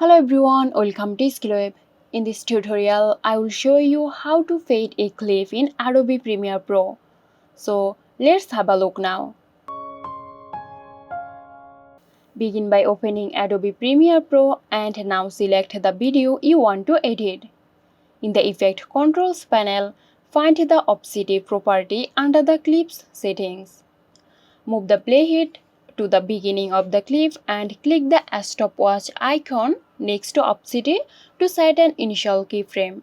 Hello everyone, welcome to Skillweb. In this tutorial, I will show you how to fade a clip in Adobe Premiere Pro. So let's have a look now. Begin by opening Adobe Premiere Pro and now select the video you want to edit. In the Effect Controls panel, find the Opacity property under the clip's settings. Move the playhead to the beginning of the clip and click the stopwatch icon next to Opacity to set an initial keyframe.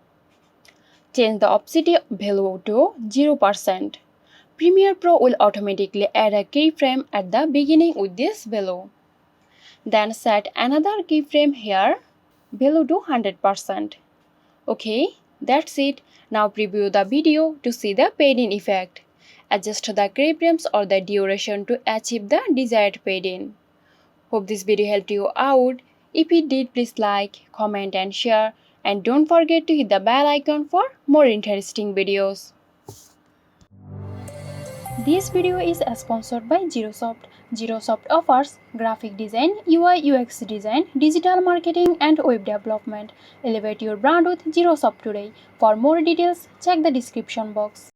Change the Opacity value to 0%. Premiere Pro will automatically add a keyframe at the beginning with this value. Then set another keyframe here, value to 100%. Okay, that's it. Now preview the video to see the fade-in effect. Adjust the keyframes or the duration to achieve the desired fade-in. Hope this video helped you out. If it did, please like, comment and share. And don't forget to hit the bell icon for more interesting videos. This video is sponsored by Xirosoft. Xirosoft offers graphic design, UI UX design, digital marketing and web development. Elevate your brand with Xirosoft today. For more details, check the description box.